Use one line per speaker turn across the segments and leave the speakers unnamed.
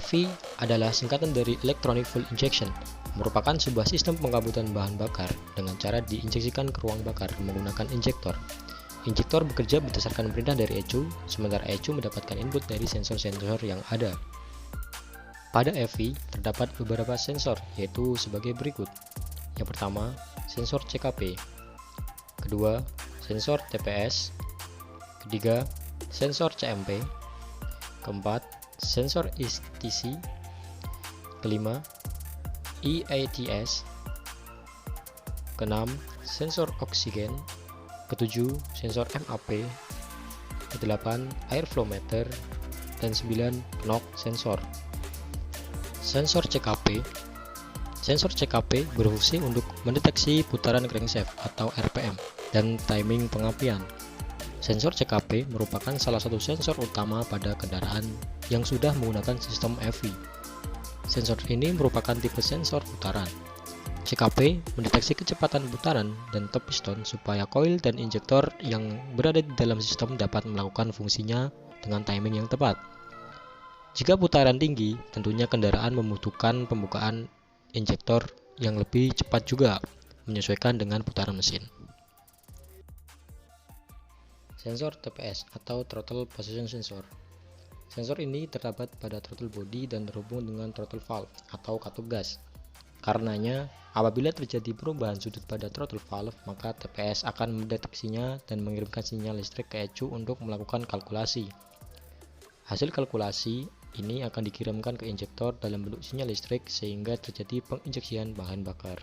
EFI adalah singkatan dari Electronic Fuel Injection, merupakan sebuah sistem pengkabutan bahan bakar dengan cara diinjeksikan ke ruang bakar menggunakan injektor. Injektor bekerja berdasarkan perintah dari ECU, sementara ECU mendapatkan input dari sensor-sensor yang ada. Pada EFI terdapat beberapa sensor, yaitu sebagai berikut. Yang pertama, sensor CKP. Kedua, sensor TPS. Ketiga, sensor CMP. Keempat, sensor ETC. Kelima, EATS. Keenam, sensor oksigen. Ketujuh, sensor MAP. Kedelapan, air flow meter. Dan 9, knock sensor. Sensor CKP. Sensor CKP berfungsi untuk mendeteksi putaran crankshaft atau RPM dan timing pengapian. Sensor CKP merupakan salah satu sensor utama pada kendaraan yang sudah menggunakan sistem EFI. Sensor ini merupakan tipe sensor putaran. CKP mendeteksi kecepatan putaran dan top piston supaya koil dan injektor yang berada di dalam sistem dapat melakukan fungsinya dengan timing yang tepat. Jika putaran tinggi, tentunya kendaraan membutuhkan pembukaan injektor yang lebih cepat juga, menyesuaikan dengan putaran mesin. Sensor TPS atau Throttle Position Sensor. Sensor ini terdapat pada throttle body dan terhubung dengan throttle valve atau katup gas. Karenanya, apabila terjadi perubahan sudut pada throttle valve, maka TPS akan mendeteksinya dan mengirimkan sinyal listrik ke ECU untuk melakukan kalkulasi. Hasil kalkulasi ini akan dikirimkan ke injektor dalam bentuk sinyal listrik sehingga terjadi penginjeksian bahan bakar.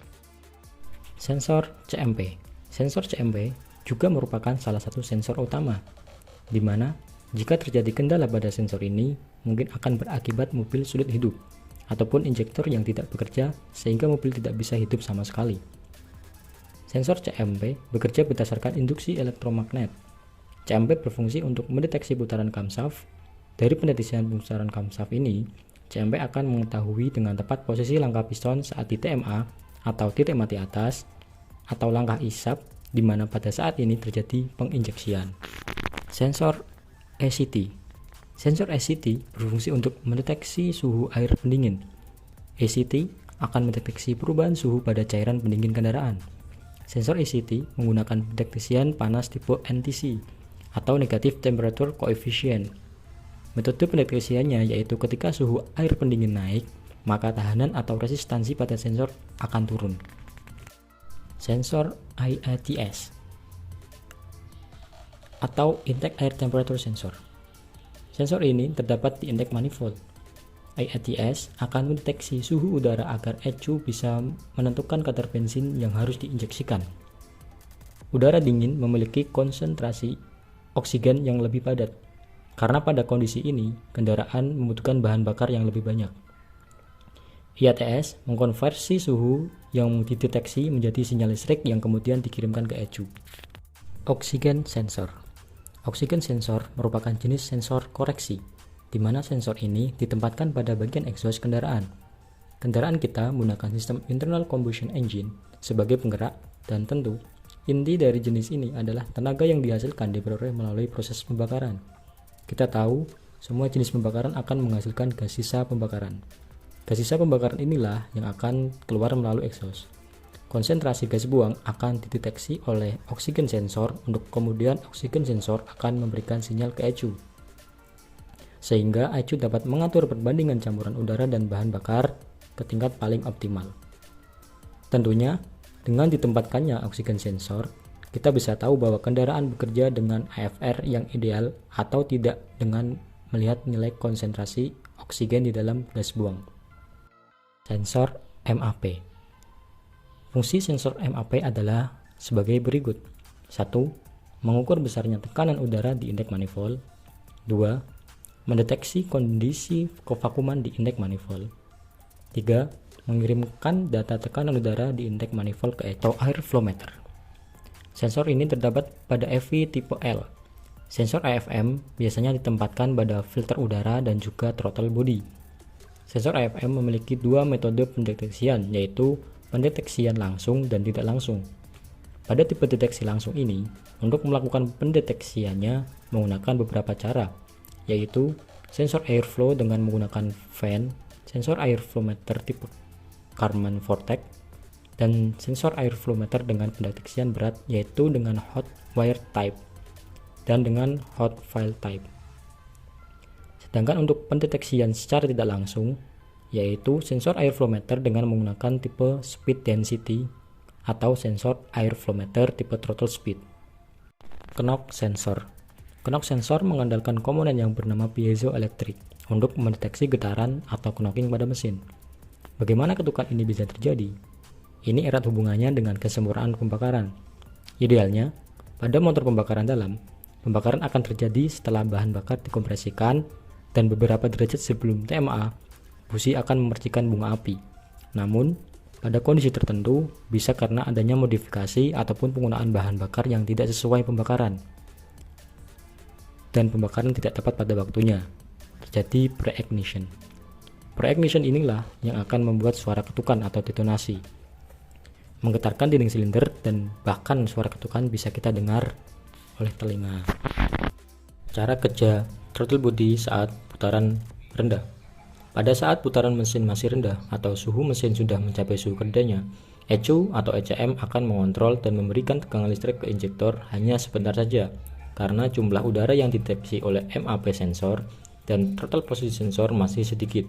Sensor CMP. Sensor CMP juga merupakan salah satu sensor utama, di mana jika terjadi kendala pada sensor ini, mungkin akan berakibat mobil sulit hidup, ataupun injektor yang tidak bekerja sehingga mobil tidak bisa hidup sama sekali. Sensor CMP bekerja berdasarkan induksi elektromagnet. CMP berfungsi untuk mendeteksi putaran camshaft. Dari pendeteksian putaran camshaft ini, CMP akan mengetahui dengan tepat posisi langkah piston saat di TMA atau titik mati atas, atau langkah isap, di mana pada saat ini terjadi penginjeksian. Sensor ACT. Sensor ACT berfungsi untuk mendeteksi suhu air pendingin. ACT akan mendeteksi perubahan suhu pada cairan pendingin kendaraan. Sensor ACT menggunakan pendeteksian panas tipe NTC atau Negative Temperature Coefficient. Metode pendeteksiannya yaitu ketika suhu air pendingin naik, maka tahanan atau resistansi pada sensor akan turun. Sensor IATS atau Intake Air Temperature Sensor. Sensor ini terdapat di intake manifold. IATS akan mendeteksi suhu udara agar ECU bisa menentukan kadar bensin yang harus diinjeksikan. Udara dingin memiliki konsentrasi oksigen yang lebih padat. Karena pada kondisi ini, kendaraan membutuhkan bahan bakar yang lebih banyak. IATS mengkonversi suhu yang dideteksi menjadi sinyal listrik yang kemudian dikirimkan ke ECU. Oksigen sensor. Oksigen sensor merupakan jenis sensor koreksi, di mana sensor ini ditempatkan pada bagian exhaust kendaraan. Kendaraan kita menggunakan sistem internal combustion engine sebagai penggerak, dan tentu inti dari jenis ini adalah tenaga yang dihasilkan diperoleh melalui proses pembakaran. Kita tahu, semua jenis pembakaran akan menghasilkan gas sisa pembakaran. Gas sisa pembakaran inilah yang akan keluar melalui exhaust. Konsentrasi gas buang akan dideteksi oleh oksigen sensor untuk kemudian oksigen sensor akan memberikan sinyal ke ECU. Sehingga ECU dapat mengatur perbandingan campuran udara dan bahan bakar ke tingkat paling optimal. Tentunya, dengan ditempatkannya oksigen sensor, kita bisa tahu bahwa kendaraan bekerja dengan AFR yang ideal atau tidak dengan melihat nilai konsentrasi oksigen di dalam gas buang. Sensor MAP. Fungsi sensor MAP adalah sebagai berikut. 1. Mengukur besarnya tekanan udara di intake manifold. 2. Mendeteksi kondisi kevakuman di intake manifold. 3. Mengirimkan data tekanan udara di intake manifold ke atau air flow meter. Sensor ini terdapat pada EFI tipe L. Sensor AFM biasanya ditempatkan pada filter udara dan juga throttle body. Sensor AFM memiliki dua metode pendeteksian, yaitu pendeteksian langsung dan tidak langsung. Pada tipe deteksi langsung ini, untuk melakukan pendeteksiannya menggunakan beberapa cara, yaitu sensor airflow dengan menggunakan fan, sensor airflow meter tipe Karman Vortex, dan sensor airflow meter dengan pendeteksian berat yaitu dengan hot wire type dan dengan hot file type. Sedangkan untuk pendeteksian secara tidak langsung yaitu sensor airflow meter dengan menggunakan tipe speed density atau sensor airflow meter tipe throttle speed. Knock sensor. Knock sensor mengandalkan komponen yang bernama piezoelektrik untuk mendeteksi getaran atau knocking pada mesin. Bagaimana ketukan ini bisa terjadi? Ini erat hubungannya dengan kesempurnaan pembakaran. Idealnya, pada motor pembakaran dalam, pembakaran akan terjadi setelah bahan bakar dikompresikan dan beberapa derajat sebelum TMA, busi akan memercikan bunga api. Namun, pada kondisi tertentu, bisa karena adanya modifikasi ataupun penggunaan bahan bakar yang tidak sesuai pembakaran dan pembakaran tidak tepat pada waktunya, terjadi pre-ignition. Pre-ignition inilah yang akan membuat suara ketukan atau detonasi, menggetarkan dinding silinder, dan bahkan suara ketukan bisa kita dengar oleh telinga. Cara kerja throttle body saat putaran rendah. Pada saat putaran mesin masih rendah atau suhu mesin sudah mencapai suhu kerjanya, ECU atau ECM akan mengontrol dan memberikan tegangan listrik ke injektor hanya sebentar saja, karena jumlah udara yang dideteksi oleh MAP sensor dan throttle posisi sensor masih sedikit.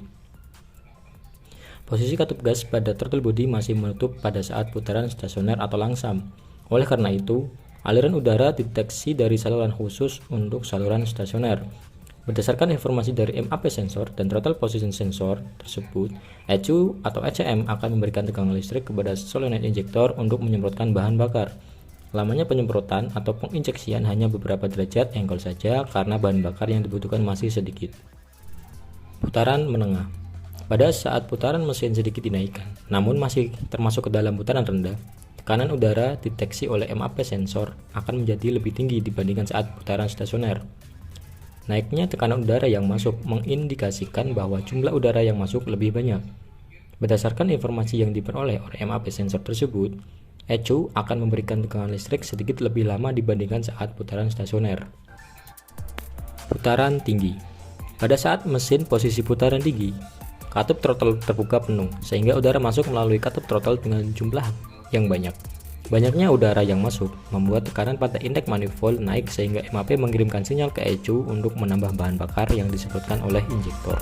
Posisi katup gas pada throttle body masih menutup pada saat putaran stasioner atau langsam. Oleh karena itu, aliran udara dideteksi dari saluran khusus untuk saluran stasioner. Berdasarkan informasi dari MAP sensor dan throttle position sensor tersebut, ECU atau ECM akan memberikan tegangan listrik kepada solenoid injektor untuk menyemprotkan bahan bakar. Lamanya penyemprotan atau penginjeksian hanya beberapa derajat angle saja karena bahan bakar yang dibutuhkan masih sedikit. Putaran menengah. Pada saat putaran mesin sedikit dinaikkan, namun masih termasuk ke dalam putaran rendah, tekanan udara dideteksi oleh MAP sensor akan menjadi lebih tinggi dibandingkan saat putaran stasioner. Naiknya tekanan udara yang masuk mengindikasikan bahwa jumlah udara yang masuk lebih banyak. Berdasarkan informasi yang diperoleh oleh MAP sensor tersebut, ECU akan memberikan tegangan listrik sedikit lebih lama dibandingkan saat putaran stasioner. Putaran tinggi. Pada saat mesin posisi putaran tinggi, katup throttle terbuka penuh sehingga udara masuk melalui katup throttle dengan jumlah yang banyak. Banyaknya udara yang masuk membuat tekanan pada intake manifold naik sehingga MAP mengirimkan sinyal ke ECU untuk menambah bahan bakar yang disemprotkan oleh injektor.